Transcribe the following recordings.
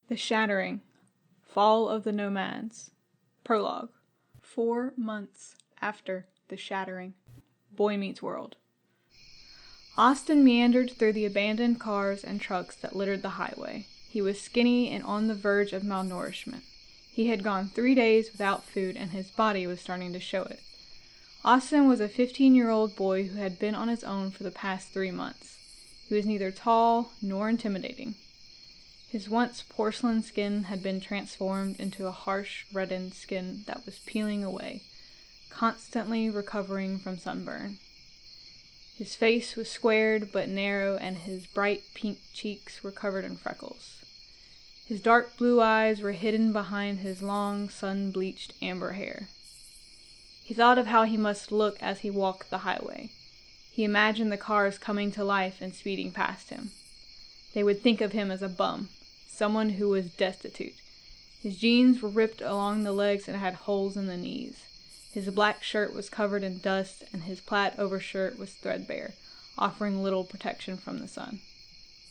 The Shattering, Fall of the Nomads. Prologue. 4 months after the Shattering. Boy Meets World. Austin meandered through the abandoned cars and trucks that littered the highway. He was skinny and on the verge of malnourishment. He had gone 3 days without food and his body was starting to show it. Austin was a 15-year-old boy who had been on his own for the past 3 months. He was neither tall nor intimidating. His once porcelain skin had been transformed into a harsh, reddened skin that was peeling away, constantly recovering from sunburn. His face was squared but narrow, and his bright pink cheeks were covered in freckles. His dark blue eyes were hidden behind his long, sun-bleached amber hair. He thought of how he must look as he walked the highway. He imagined the cars coming to life and speeding past him. They would think of him as a bum, someone who was destitute. His jeans were ripped along the legs and had holes in the knees. His black shirt was covered in dust, and his plaid overshirt was threadbare, offering little protection from the sun.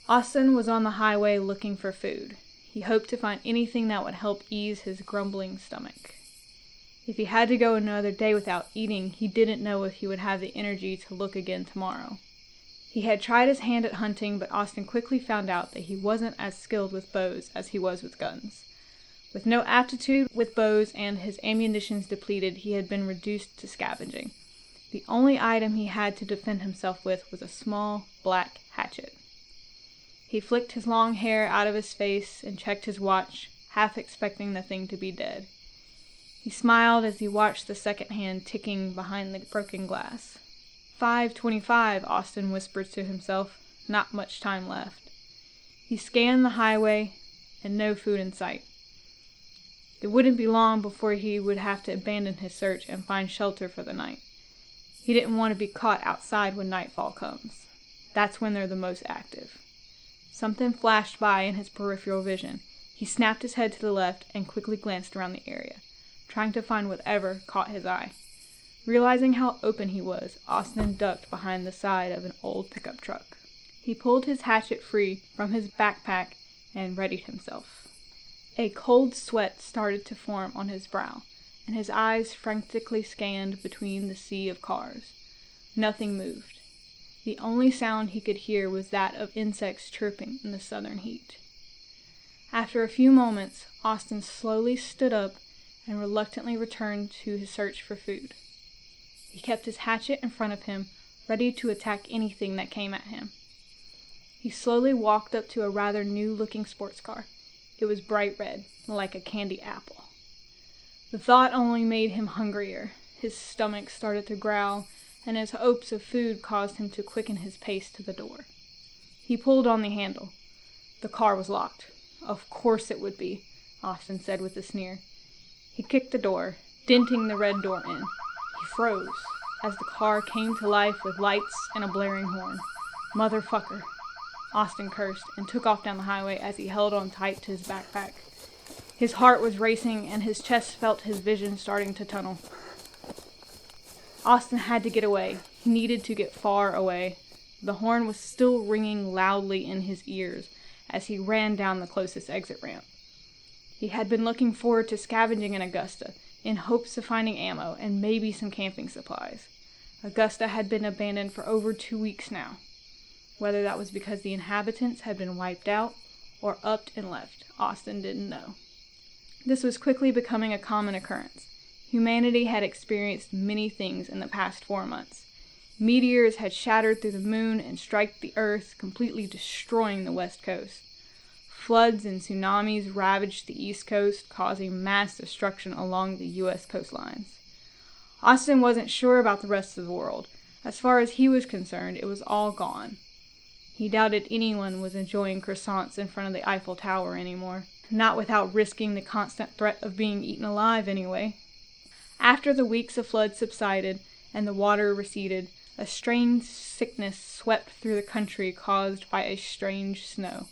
Austin was on the highway looking for food. He hoped to find anything that would help ease his grumbling stomach. If he had to go another day without eating, he didn't know if he would have the energy to look again tomorrow. He had tried his hand at hunting, but Austin quickly found out that he wasn't as skilled with bows as he was with guns. With no aptitude with bows and his ammunition depleted, he had been reduced to scavenging. The only item he had to defend himself with was a small, black hatchet. He flicked his long hair out of his face and checked his watch, half expecting the thing to be dead. He smiled as he watched the second hand ticking behind the broken glass. 5:25, Austin whispered to himself. Not much time left. He scanned the highway, and no food in sight. It wouldn't be long before he would have to abandon his search and find shelter for the night. He didn't want to be caught outside when nightfall comes. That's when they're the most active. Something flashed by in his peripheral vision. He snapped his head to the left and quickly glanced around the area, trying to find whatever caught his eye. Realizing how open he was, Austin ducked behind the side of an old pickup truck. He pulled his hatchet free from his backpack and readied himself. A cold sweat started to form on his brow, and his eyes frantically scanned between the sea of cars. Nothing moved. The only sound he could hear was that of insects chirping in the southern heat. After a few moments, Austin slowly stood up and reluctantly returned to his search for food. He kept his hatchet in front of him, ready to attack anything that came at him. He slowly walked up to a rather new-looking sports car. It was bright red, like a candy apple. The thought only made him hungrier. His stomach started to growl, and his hopes of food caused him to quicken his pace to the door. He pulled on the handle. The car was locked. Of course it would be, Austin said with a sneer. He kicked the door, denting the red door in. He froze as the car came to life with lights and a blaring horn. Motherfucker, Austin cursed and took off down the highway as he held on tight to his backpack. His heart was racing and his chest felt his vision starting to tunnel. Austin had to get away. He needed to get far away. The horn was still ringing loudly in his ears as he ran down the closest exit ramp. He had been looking forward to scavenging in Augusta, in hopes of finding ammo and maybe some camping supplies. Augusta had been abandoned for over 2 weeks now. Whether that was because the inhabitants had been wiped out or upped and left, Austin didn't know. This was quickly becoming a common occurrence. Humanity had experienced many things in the past 4 months. Meteors had shattered through the moon and struck the earth, completely destroying the west coast. Floods and tsunamis ravaged the east coast, causing mass destruction along the U.S. coastlines. Austin wasn't sure about the rest of the world. As far as he was concerned, it was all gone. He doubted anyone was enjoying croissants in front of the Eiffel Tower anymore, not without risking the constant threat of being eaten alive anyway. After the weeks of flood subsided and the water receded, a strange sickness swept through the country caused by a strange snow.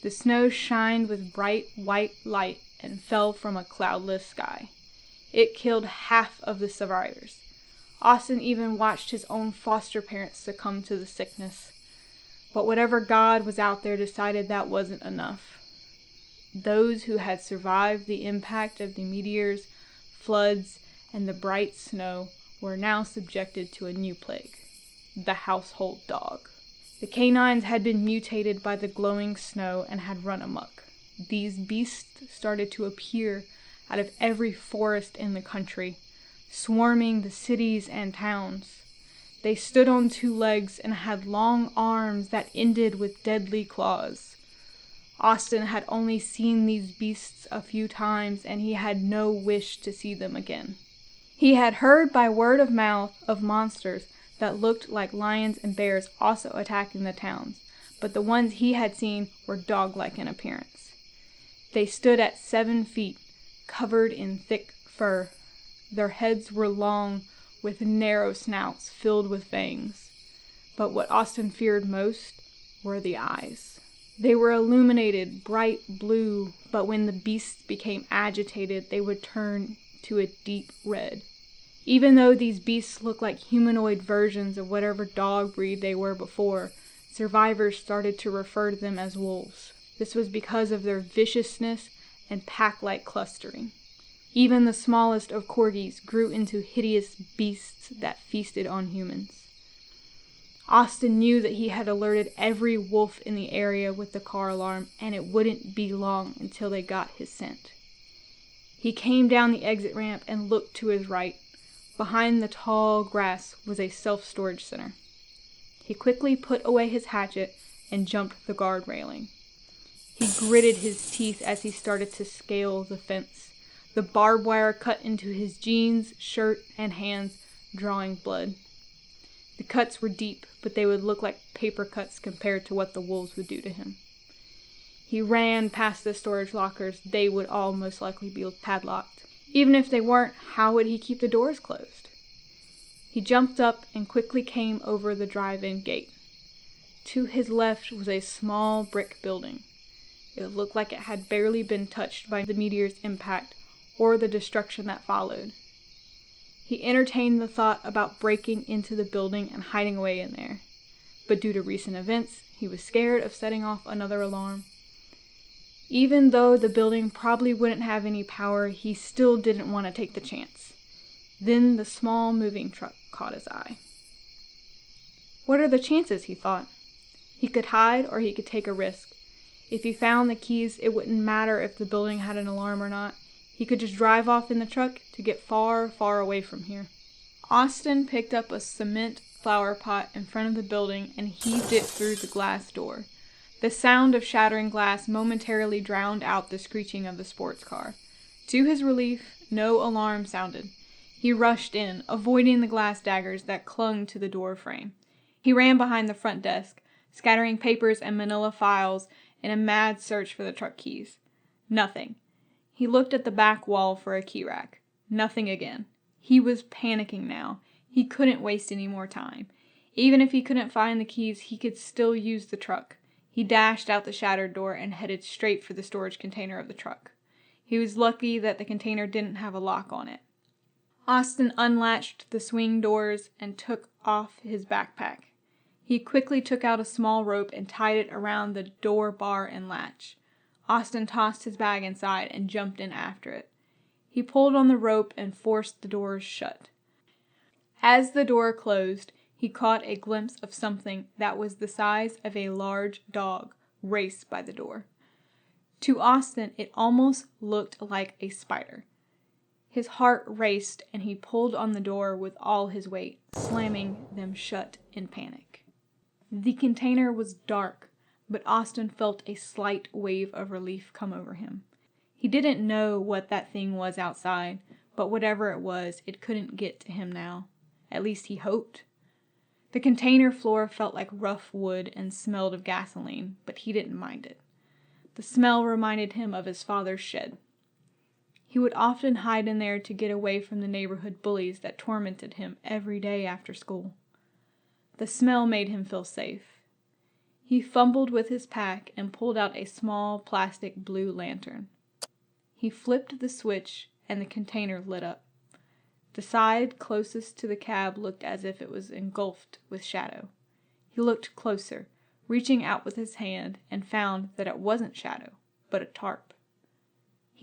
The snow shined with bright white light and fell from a cloudless sky. It killed half of the survivors. Austin even watched his own foster parents succumb to the sickness. But whatever God was out there decided that wasn't enough. Those who had survived the impact of the meteors, floods, and the bright snow were now subjected to a new plague, the household dog. The canines had been mutated by the glowing snow and had run amok. These beasts started to appear out of every forest in the country, swarming the cities and towns. They stood on two legs and had long arms that ended with deadly claws. Austin had only seen these beasts a few times, and he had no wish to see them again. He had heard by word of mouth of monsters that looked like lions and bears also attacking the towns, but the ones he had seen were dog-like in appearance. They stood at 7 feet, covered in thick fur. Their heads were long, with narrow snouts filled with fangs. But what Austin feared most were the eyes. They were illuminated bright blue, but when the beasts became agitated, they would turn to a deep red. Even though these beasts looked like humanoid versions of whatever dog breed they were before, survivors started to refer to them as wolves. This was because of their viciousness and pack-like clustering. Even the smallest of corgis grew into hideous beasts that feasted on humans. Austin knew that he had alerted every wolf in the area with the car alarm, and it wouldn't be long until they got his scent. He came down the exit ramp and looked to his right. Behind the tall grass was a self-storage center. He quickly put away his hatchet and jumped the guard railing. He gritted his teeth as he started to scale the fence. The barbed wire cut into his jeans, shirt, and hands, drawing blood. The cuts were deep, but they would look like paper cuts compared to what the wolves would do to him. He ran past the storage lockers. They would all most likely be padlocked. Even if they weren't, how would he keep the doors closed? He jumped up and quickly came over the drive-in gate. To his left was a small brick building. It looked like it had barely been touched by the meteor's impact or the destruction that followed. He entertained the thought about breaking into the building and hiding away in there. But due to recent events, he was scared of setting off another alarm. Even though the building probably wouldn't have any power, he still didn't want to take the chance. Then the small moving truck caught his eye. What are the chances, he thought. He could hide or he could take a risk. If he found the keys, it wouldn't matter if the building had an alarm or not. He could just drive off in the truck to get far, far away from here. Austin picked up a cement flower pot in front of the building and heaved it through the glass door. The sound of shattering glass momentarily drowned out the screeching of the sports car. To his relief, no alarm sounded. He rushed in, avoiding the glass daggers that clung to the door frame. He ran behind the front desk, scattering papers and manila files in a mad search for the truck keys. Nothing. He looked at the back wall for a key rack. Nothing again. He was panicking now. He couldn't waste any more time. Even if he couldn't find the keys, he could still use the truck. He dashed out the shattered door and headed straight for the storage container of the truck. He was lucky that the container didn't have a lock on it. Austin unlatched the swing doors and took off his backpack. He quickly took out a small rope and tied it around the door bar and latch. Austin tossed his bag inside and jumped in after it. He pulled on the rope and forced the doors shut. As the door closed, he caught a glimpse of something that was the size of a large dog race by the door. To Austin, it almost looked like a spider. His heart raced and he pulled on the door with all his weight, slamming them shut in panic. The container was dark, but Austin felt a slight wave of relief come over him. He didn't know what that thing was outside, but whatever it was, it couldn't get to him now. At least he hoped. The container floor felt like rough wood and smelled of gasoline, but he didn't mind it. The smell reminded him of his father's shed. He would often hide in there to get away from the neighborhood bullies that tormented him every day after school. The smell made him feel safe. He fumbled with his pack and pulled out a small plastic blue lantern. He flipped the switch and the container lit up. The side closest to the cab looked as if it was engulfed with shadow. He looked closer, reaching out with his hand, and found that it wasn't shadow, but a tarp.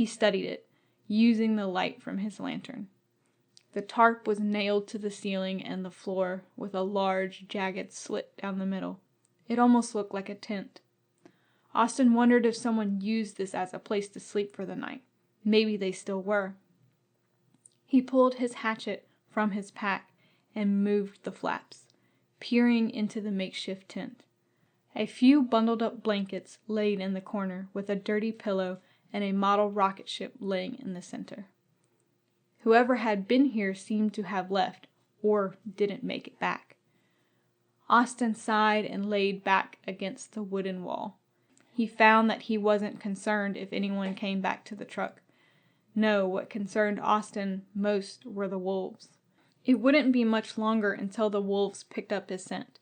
He studied it, using the light from his lantern. The tarp was nailed to the ceiling and the floor with a large, jagged slit down the middle. It almost looked like a tent. Austin wondered if someone used this as a place to sleep for the night. Maybe they still were. He pulled his hatchet from his pack and moved the flaps, peering into the makeshift tent. A few bundled up blankets laid in the corner with a dirty pillow and a model rocket ship laying in the center. Whoever had been here seemed to have left, or didn't make it back. Austin sighed and laid back against the wooden wall. He found that he wasn't concerned if anyone came back to the truck. No, what concerned Austin most were the wolves. It wouldn't be much longer until the wolves picked up his scent.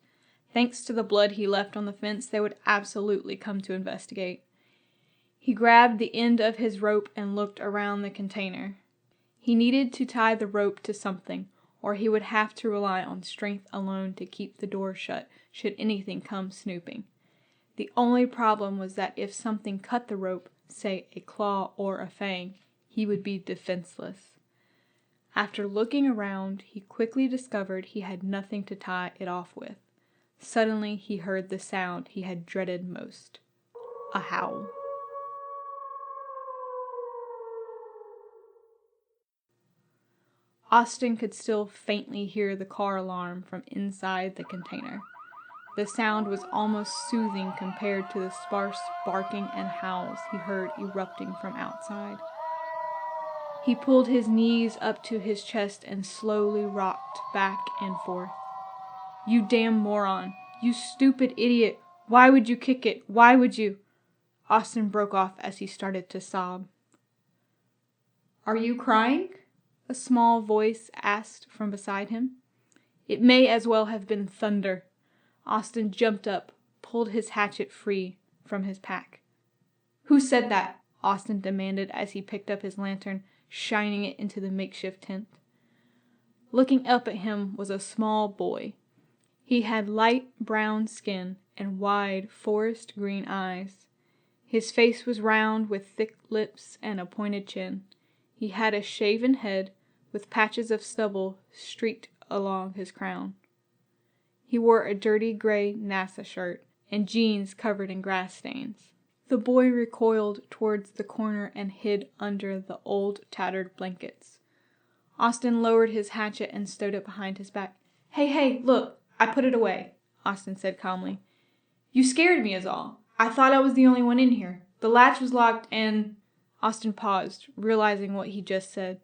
Thanks to the blood he left on the fence, they would absolutely come to investigate. He grabbed the end of his rope and looked around the container. He needed to tie the rope to something, or he would have to rely on strength alone to keep the door shut should anything come snooping. The only problem was that if something cut the rope, say a claw or a fang, he would be defenseless. After looking around, he quickly discovered he had nothing to tie it off with. Suddenly he heard the sound he had dreaded most. A howl. Austin could still faintly hear the car alarm from inside the container. The sound was almost soothing compared to the sparse barking and howls he heard erupting from outside. He pulled his knees up to his chest and slowly rocked back and forth. "You damn moron! You stupid idiot! Why would you kick it? Why would you?" Austin broke off as he started to sob. "Are you crying?" a small voice asked from beside him. It may as well have been thunder. Austin jumped up, pulled his hatchet free from his pack. "Who said that?" Austin demanded as he picked up his lantern, shining it into the makeshift tent. Looking up at him was a small boy. He had light brown skin and wide forest green eyes. His face was round with thick lips and a pointed chin. He had a shaven head with patches of stubble streaked along his crown. He wore a dirty gray NASA shirt and jeans covered in grass stains. The boy recoiled towards the corner and hid under the old tattered blankets. Austin lowered his hatchet and stowed it behind his back. Hey, look, I put it away," Austin said calmly. "You scared me is all. I thought I was the only one in here. The latch was locked and—" Austin paused, realizing what he just said.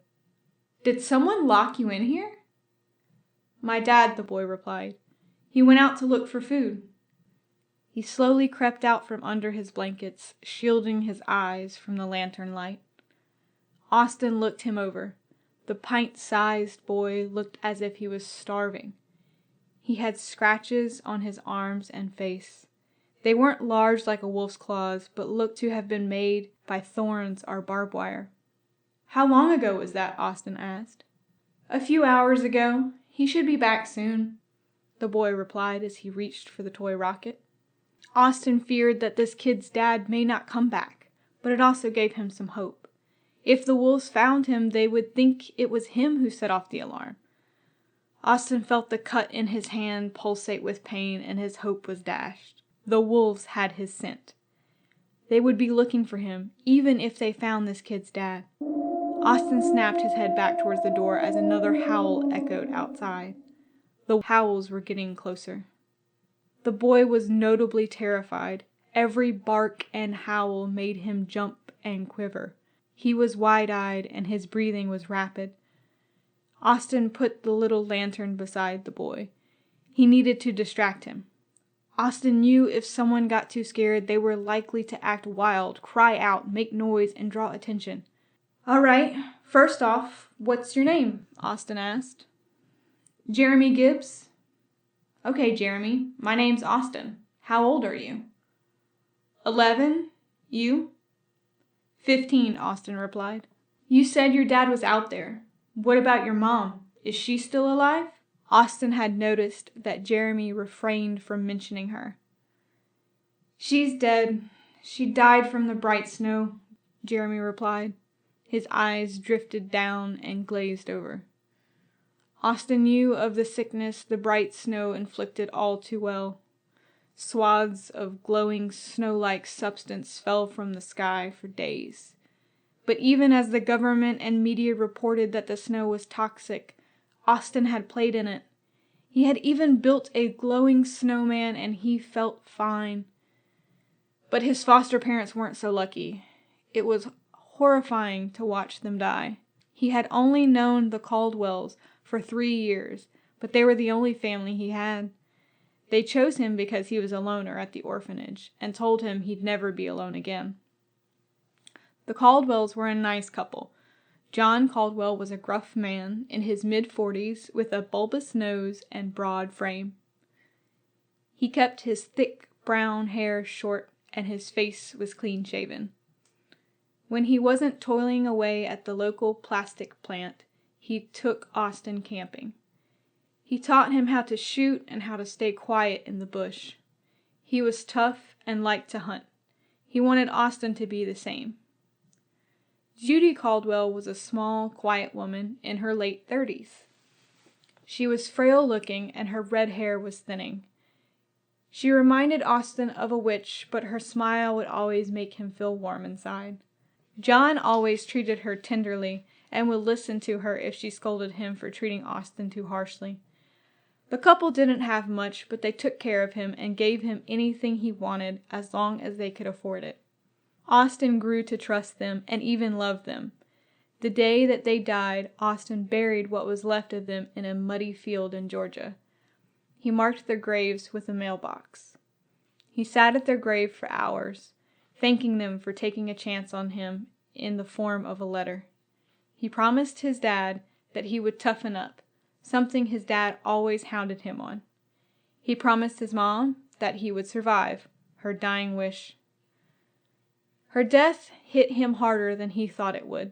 "Did someone lock you in here?" "My dad," the boy replied. "He went out to look for food." He slowly crept out from under his blankets, shielding his eyes from the lantern light. Austin looked him over. The pint-sized boy looked as if he was starving. He had scratches on his arms and face. They weren't large like a wolf's claws, but looked to have been made by thorns or barbed wire. "How long ago was that?" Austin asked. "A few hours ago. He should be back soon," the boy replied as he reached for the toy rocket. Austin feared that this kid's dad may not come back, but it also gave him some hope. If the wolves found him, they would think it was him who set off the alarm. Austin felt the cut in his hand pulsate with pain, and his hope was dashed. The wolves had his scent. They would be looking for him, even if they found this kid's dad. Austin snapped his head back towards the door as another howl echoed outside. The howls were getting closer. The boy was notably terrified. Every bark and howl made him jump and quiver. He was wide-eyed and his breathing was rapid. Austin put the little lantern beside the boy. He needed to distract him. Austin knew if someone got too scared, they were likely to act wild, cry out, make noise, and draw attention. "All right, first off, what's your name?" Austin asked. "Jeremy Gibbs." "Okay, Jeremy, my name's Austin. How old are you?" 11. You? 15, Austin replied. "You said your dad was out there. What about your mom? Is she still alive?" Austin had noticed that Jeremy refrained from mentioning her. "She's dead. She died from the bright snow," Jeremy replied. His eyes drifted down and glazed over. Austin knew of the sickness the bright snow inflicted all too well. Swaths of glowing snow-like substance fell from the sky for days. But even as the government and media reported that the snow was toxic, Austin had played in it. He had even built a glowing snowman and he felt fine. But his foster parents weren't so lucky. It was horrifying to watch them die. He had only known the Caldwells for 3 years, but they were the only family he had. They chose him because he was a loner at the orphanage, and told him he'd never be alone again. The Caldwells were a nice couple. John Caldwell was a gruff man in his mid-40s with a bulbous nose and broad frame. He kept his thick brown hair short, and his face was clean-shaven. When he wasn't toiling away at the local plastic plant, he took Austin camping. He taught him how to shoot and how to stay quiet in the bush. He was tough and liked to hunt. He wanted Austin to be the same. Judy Caldwell was a small, quiet woman in her late 30s. She was frail-looking and her red hair was thinning. She reminded Austin of a witch, but her smile would always make him feel warm inside. John always treated her tenderly and would listen to her if she scolded him for treating Austin too harshly. The couple didn't have much, but they took care of him and gave him anything he wanted as long as they could afford it. Austin grew to trust them and even loved them. The day that they died, Austin buried what was left of them in a muddy field in Georgia. He marked their graves with a mailbox. He sat at their grave for hours, thanking them for taking a chance on him in the form of a letter. He promised his dad that he would toughen up, something his dad always hounded him on. He promised his mom that he would survive, her dying wish. Her death hit him harder than he thought it would.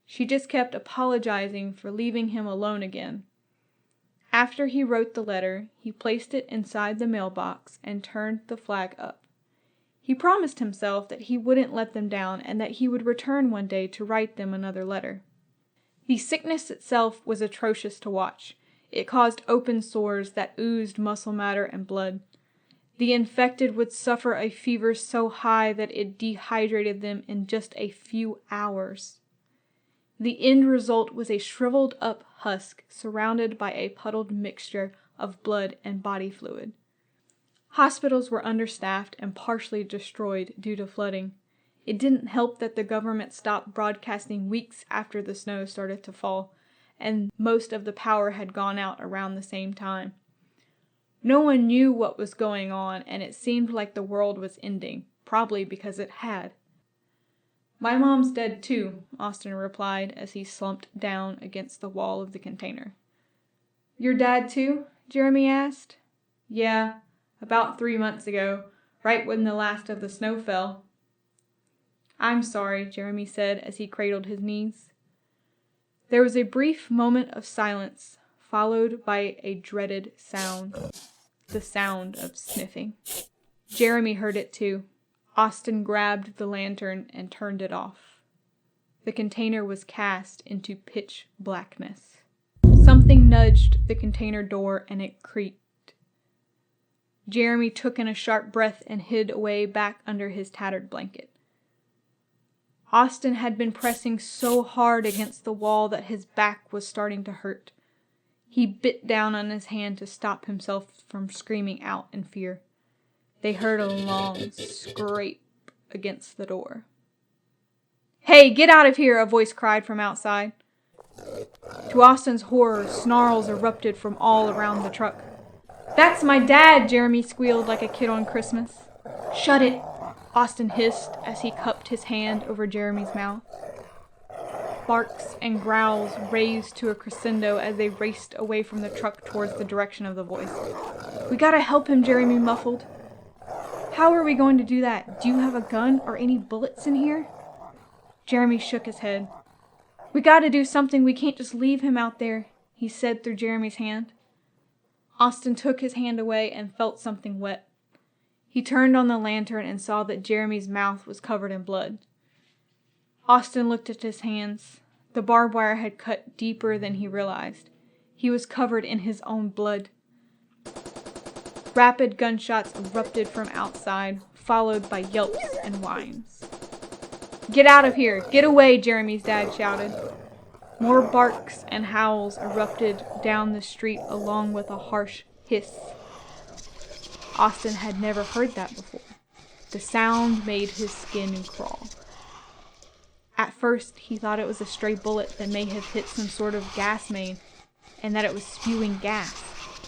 She just kept apologizing for leaving him alone again. After he wrote the letter, he placed it inside the mailbox and turned the flag up. He promised himself that he wouldn't let them down and that he would return one day to write them another letter. The sickness itself was atrocious to watch. It caused open sores that oozed muscle matter and blood. The infected would suffer a fever so high that it dehydrated them in just a few hours. The end result was a shriveled up husk surrounded by a puddled mixture of blood and body fluid. Hospitals were understaffed and partially destroyed due to flooding. It didn't help that the government stopped broadcasting weeks after the snow started to fall, and most of the power had gone out around the same time. No one knew what was going on, and it seemed like the world was ending, probably because it had. "My mom's dead too," Austin replied as he slumped down against the wall of the container. "Your dad too?" Jeremy asked. "Yeah, about 3 months ago, right when the last of the snow fell." "I'm sorry," Jeremy said as he cradled his knees. There was a brief moment of silence, followed by a dreaded sound. The sound of sniffing. Jeremy heard it too. Austin grabbed the lantern and turned it off. The container was cast into pitch blackness. Something nudged the container door and it creaked. Jeremy took in a sharp breath and hid away back under his tattered blanket. Austin had been pressing so hard against the wall that his back was starting to hurt. He bit down on his hand to stop himself from screaming out in fear. They heard a long scrape against the door. "Hey, get out of here!" a voice cried from outside. To Austin's horror, snarls erupted from all around the truck. "That's my dad!" Jeremy squealed like a kid on Christmas. "Shut it!" Austin hissed as he cupped his hand over Jeremy's mouth. Barks and growls raised to a crescendo as they raced away from the truck towards the direction of the voice. "We gotta help him," Jeremy muffled. "How are we going to do that? Do you have a gun or any bullets in here?" Jeremy shook his head. "We gotta do something. We can't just leave him out there," he said through Jeremy's hand. Austin took his hand away and felt something wet. He turned on the lantern and saw that Jeremy's mouth was covered in blood. Austin looked at his hands. The barbed wire had cut deeper than he realized. He was covered in his own blood. Rapid gunshots erupted from outside, followed by yelps and whines. "Get out of here! Get away!" Jeremy's dad shouted. More barks and howls erupted down the street along with a harsh hiss. Austin had never heard that before. The sound made his skin crawl. At first, he thought it was a stray bullet that may have hit some sort of gas main, and that it was spewing gas.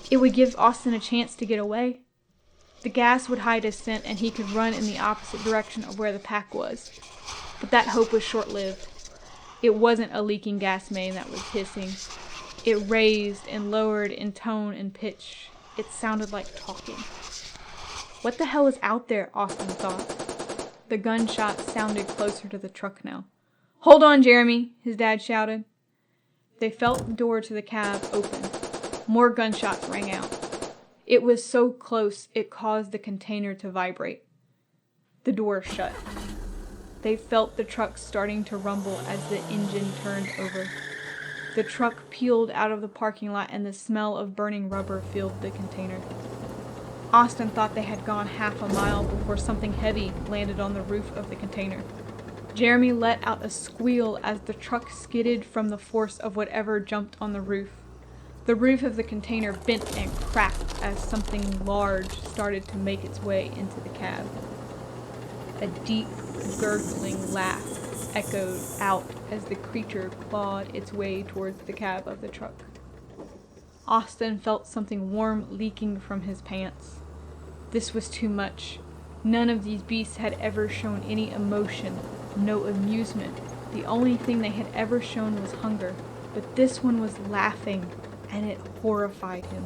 It would give Austin a chance to get away. The gas would hide his scent, and he could run in the opposite direction of where the pack was. But that hope was short-lived. It wasn't a leaking gas main that was hissing. It raised and lowered in tone and pitch. It sounded like talking. What the hell is out there? Austin thought. The gunshots sounded closer to the truck now. "Hold on, Jeremy," his dad shouted. They felt the door to the cab open. More gunshots rang out. It was so close it caused the container to vibrate. The door shut. They felt the truck starting to rumble as the engine turned over. The truck peeled out of the parking lot and the smell of burning rubber filled the container. Austin thought they had gone half a mile before something heavy landed on the roof of the container. Jeremy let out a squeal as the truck skidded from the force of whatever jumped on the roof. The roof of the container bent and cracked as something large started to make its way into the cab. A deep, gurgling laugh echoed out as the creature clawed its way towards the cab of the truck. Austin felt something warm leaking from his pants. This was too much. None of these beasts had ever shown any emotion, no amusement. The only thing they had ever shown was hunger. But this one was laughing, and it horrified him.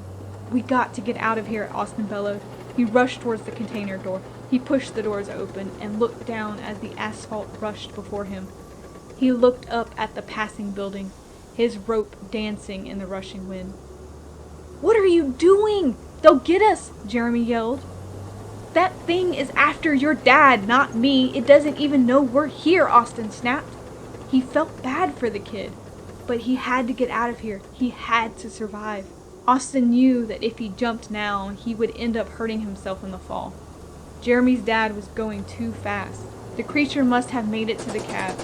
"We got to get out of here," Austin bellowed. He rushed towards the container door. He pushed the doors open and looked down as the asphalt rushed before him. He looked up at the passing building, his rope dancing in the rushing wind. "What are you doing? They'll get us!" Jeremy yelled. "That thing is after your dad, not me. It doesn't even know we're here," Austin snapped. He felt bad for the kid, but he had to get out of here. He had to survive. Austin knew that if he jumped now, he would end up hurting himself in the fall. Jeremy's dad was going too fast. The creature must have made it to the cab.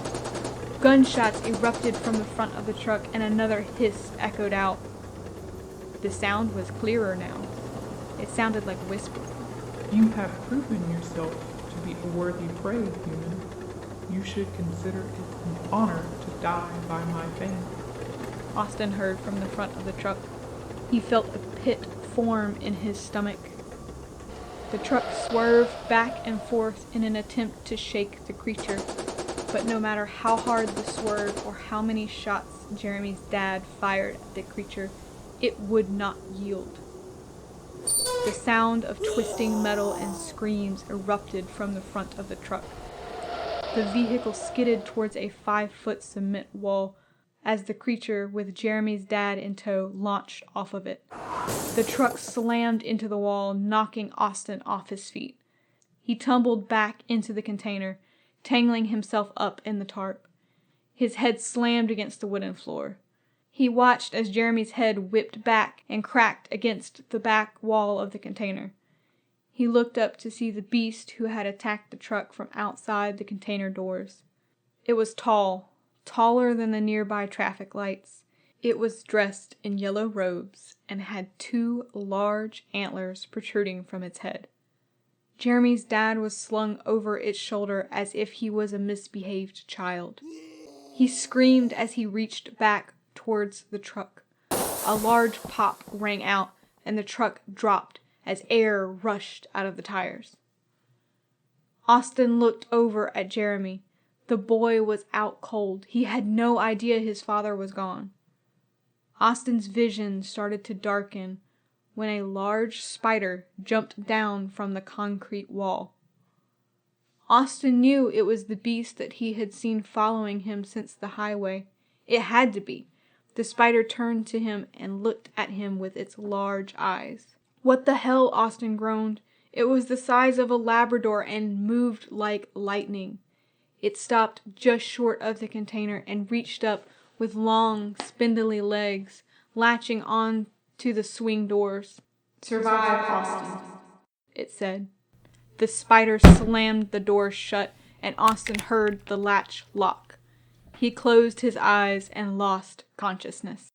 Gunshots erupted from the front of the truck and another hiss echoed out. The sound was clearer now. It sounded like whispering. "You have proven yourself to be a worthy prey, human. You should consider it an honor to die by my fame," Austin heard from the front of the truck. He felt a pit form in his stomach. The truck swerved back and forth in an attempt to shake the creature, but no matter how hard the swerve or how many shots Jeremy's dad fired at the creature, it would not yield. The sound of twisting metal and screams erupted from the front of the truck. The vehicle skidded towards a 5-foot cement wall as the creature, with Jeremy's dad in tow, launched off of it. The truck slammed into the wall, knocking Austin off his feet. He tumbled back into the container, tangling himself up in the tarp. His head slammed against the wooden floor. He watched as Jeremy's head whipped back and cracked against the back wall of the container. He looked up to see the beast who had attacked the truck from outside the container doors. It was tall, taller than the nearby traffic lights. It was dressed in yellow robes and had 2 large antlers protruding from its head. Jeremy's dad was slung over its shoulder as if he was a misbehaved child. He screamed as he reached back towards the truck. A large pop rang out, and the truck dropped as air rushed out of the tires. Austin looked over at Jeremy. The boy was out cold. He had no idea his father was gone. Austin's vision started to darken when a large spider jumped down from the concrete wall. Austin knew it was the beast that he had seen following him since the highway. It had to be. The spider turned to him and looked at him with its large eyes. "What the hell?" Austin groaned. It was the size of a Labrador and moved like lightning. It stopped just short of the container and reached up with long, spindly legs, latching on to the swing doors. "Survive, Austin," it said. The spider slammed the door shut, and Austin heard the latch lock. He closed his eyes and lost consciousness.